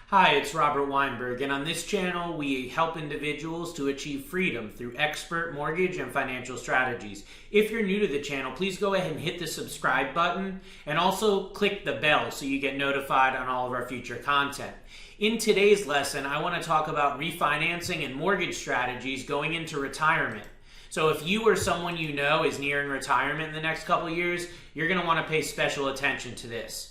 Hi, it's Robert Weinberg, and on this channel, we help individuals to achieve freedom through expert mortgage and financial strategies. If you're new to the channel, please go ahead and hit the subscribe button and also click the bell so you get notified on all of our future content. In today's lesson, I want to talk about refinancing and mortgage strategies going into retirement. So if you or someone you know is nearing retirement in the next couple of years, you're going to want to pay special attention to this.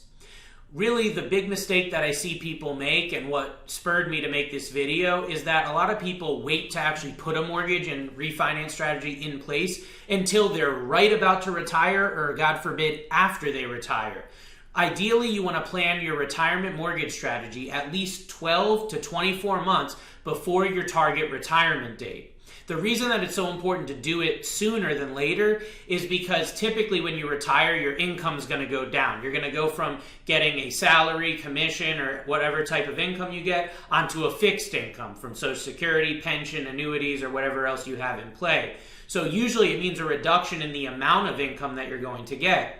Really, the big mistake that I see people make, and what spurred me to make this video, is that a lot of people wait to actually put a mortgage and refinance strategy in place until they're right about to retire, or God forbid, after they retire. Ideally, you want to plan your retirement mortgage strategy at least 12 to 24 months before your target retirement date. The reason that it's so important to do it sooner than later is because typically when you retire, your income is going to go down. You're going to go from getting a salary, commission, or whatever type of income you get onto a fixed income from Social Security, pension, annuities, or whatever else you have in play. So usually it means a reduction in the amount of income that you're going to get.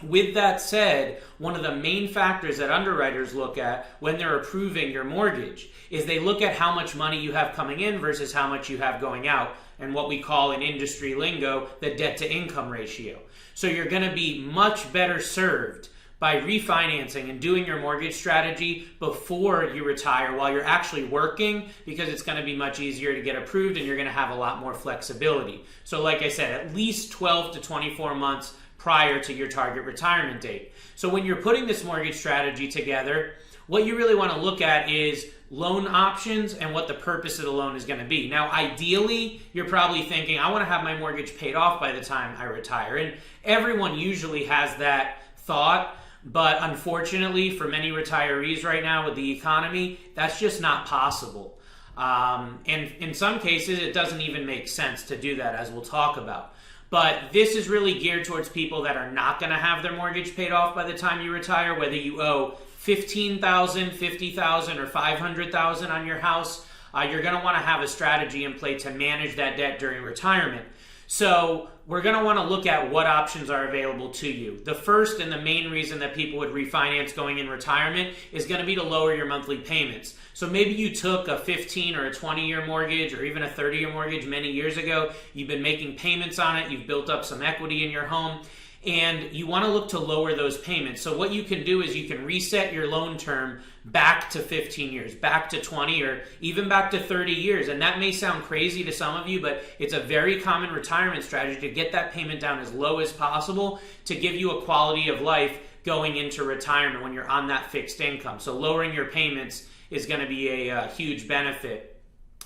With that said, one of the main factors that underwriters look at when they're approving your mortgage is they look at how much money you have coming in versus how much you have going out, and what we call in industry lingo, the debt to income ratio. So you're going to be much better served by refinancing and doing your mortgage strategy before you retire while you're actually working, because it's going to be much easier to get approved and you're going to have a lot more flexibility. So like I said, at least 12 to 24 months prior to your target retirement date. So when you're putting this mortgage strategy together, what you really want to look at is loan options and what the purpose of the loan is going to be. Now, ideally, you're probably thinking, I want to have my mortgage paid off by the time I retire. And everyone usually has that thought, but unfortunately, for many retirees right now with the economy, that's just not possible. And in some cases, it doesn't even make sense to do that, as we'll talk about. But this is really geared towards people that are not going to have their mortgage paid off by the time you retire, whether you owe $15,000, $50,000, or $500,000 on your house. You're going to want to have a strategy in play to manage that debt during retirement. So we're going to want to look at what options are available to you. The first and the main reason that people would refinance going in retirement is going to be to lower your monthly payments. So maybe you took a 15 or a 20-year mortgage or even a 30-year mortgage many years ago. You've been making payments on it. You've built up some equity in your home, and you want to look to lower those payments. So what you can do is you can reset your loan term back to 15 years, back to 20, or even back to 30 years. And that may sound crazy to some of you, but it's a very common retirement strategy to get that payment down as low as possible to give you a quality of life going into retirement when you're on that fixed income. So lowering your payments is going to be a huge benefit.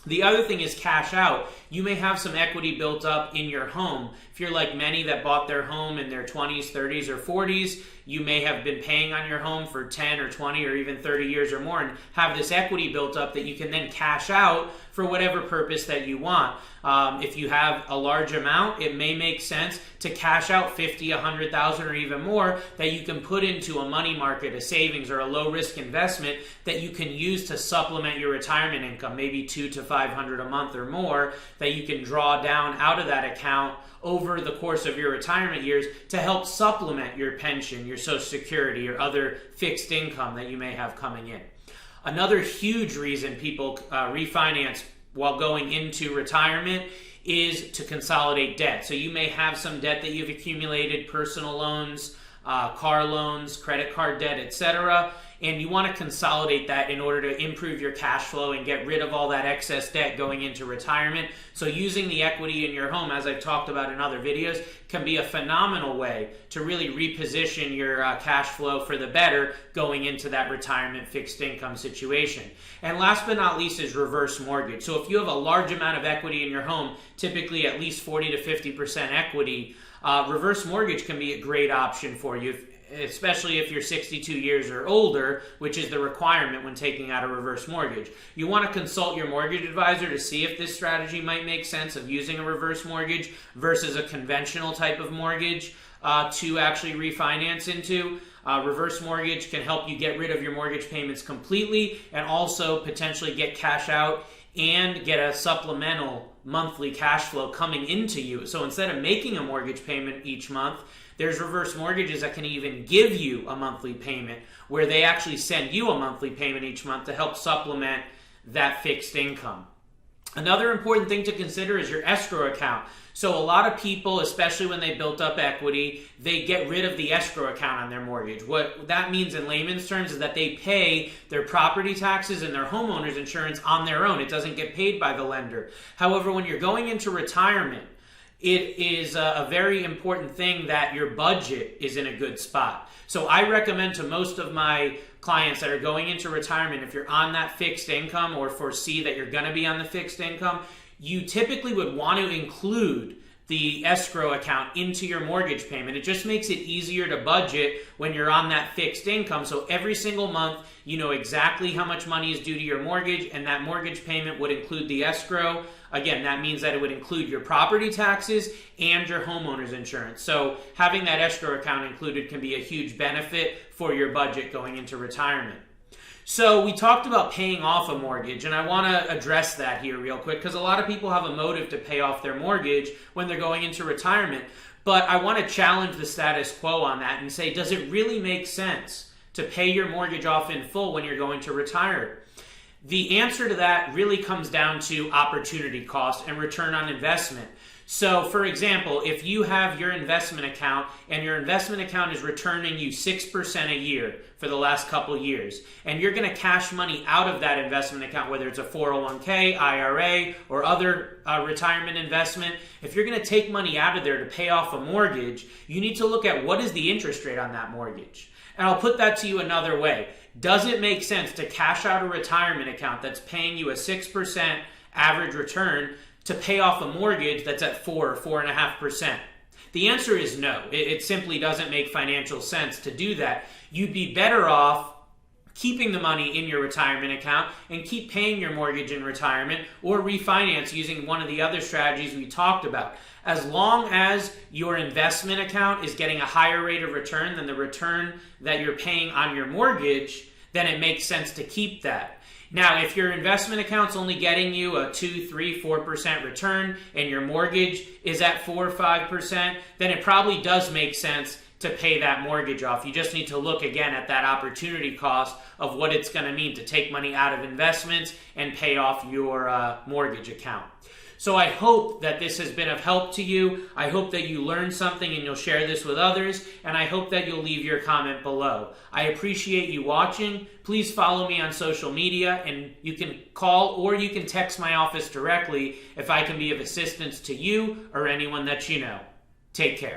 The other thing is cash out. You may have some equity built up in your home. If you're like many that bought their home in their 20s, 30s, or 40s, you may have been paying on your home for 10 or 20 or even 30 years or more and have this equity built up that you can then cash out for whatever purpose that you want. If you have a large amount, it may make sense to cash out 50, 100,000 or even more that you can put into a money market, a savings, or a low risk investment that you can use to supplement your retirement income, maybe $200 to $500 a month or more, that you can draw down out of that account over the course of your retirement years to help supplement your pension, your Social Security, or other fixed income that you may have coming in. Another huge reason people refinance while going into retirement is to consolidate debt. So you may have some debt that you've accumulated, personal loans, car loans, credit card debt, etc., and you want to consolidate that in order to improve your cash flow and get rid of all that excess debt going into retirement. So using the equity in your home, as I've talked about in other videos, can be a phenomenal way to really reposition your cash flow for the better going into that retirement fixed income situation. And last but not least is reverse mortgage. So if you have a large amount of equity in your home, typically at least 40 to 50% equity, reverse mortgage can be a great option for you, especially if you're 62 years or older, which is the requirement when taking out a reverse mortgage. You want to consult your mortgage advisor to see if this strategy might make sense of using a reverse mortgage versus a conventional type of mortgage to actually refinance into. Reverse mortgage can help you get rid of your mortgage payments completely and also potentially get cash out and get a supplemental monthly cash flow coming into you. So instead of making a mortgage payment each month, There's reverse mortgages that can even give you a monthly payment where they actually send you a monthly payment each month to help supplement that fixed income. Another important thing to consider is your escrow account. So a lot of people, especially when they built up equity, they get rid of the escrow account on their mortgage. What that means in layman's terms is that they pay their property taxes and their homeowner's insurance on their own. It doesn't get paid by the lender. However, when you're going into retirement, it is a very important thing that your budget is in a good spot. So I recommend to most of my clients that are going into retirement, if you're on that fixed income or foresee that you're going to be on the fixed income, you typically would want to include the escrow account into your mortgage payment. It just makes it easier to budget when you're on that fixed income. So every single month, you know exactly how much money is due to your mortgage, and that mortgage payment would include the escrow. Again, that means that it would include your property taxes and your homeowner's insurance. So having that escrow account included can be a huge benefit for your budget going into retirement. So we talked about paying off a mortgage, and I want to address that here real quick because a lot of people have a motive to pay off their mortgage when they're going into retirement. But I want to challenge the status quo on that and say, does it really make sense to pay your mortgage off in full when you're going to retire? The answer to that really comes down to opportunity cost and return on investment. So, for example, if you have your investment account and your investment account is returning you 6% a year for the last couple years, and you're going to cash money out of that investment account, whether it's a 401k, IRA, or other retirement investment, if you're going to take money out of there to pay off a mortgage, you need to look at what is the interest rate on that mortgage. And I'll put that to you another way. Does it make sense to cash out a retirement account that's paying you a 6% average return to pay off a mortgage that's at 4 or 4.5%? The answer is no. It simply doesn't make financial sense to do that. You'd be better off keeping the money in your retirement account and keep paying your mortgage in retirement, or refinance using one of the other strategies we talked about. As long as your investment account is getting a higher rate of return than the return that you're paying on your mortgage, then it makes sense to keep that. Now, if your investment account's only getting you a 2, 3, 4% return and your mortgage is at 4 or 5%, then it probably does make sense to pay that mortgage off. You just need to look again at that opportunity cost of what it's going to mean to take money out of investments and pay off your mortgage account. So I hope that this has been of help to you. I hope that you learned something and you'll share this with others, and I hope that you'll leave your comment below. I appreciate you watching. Please follow me on social media, and you can call or you can text my office directly if I can be of assistance to you or anyone that you know. Take care.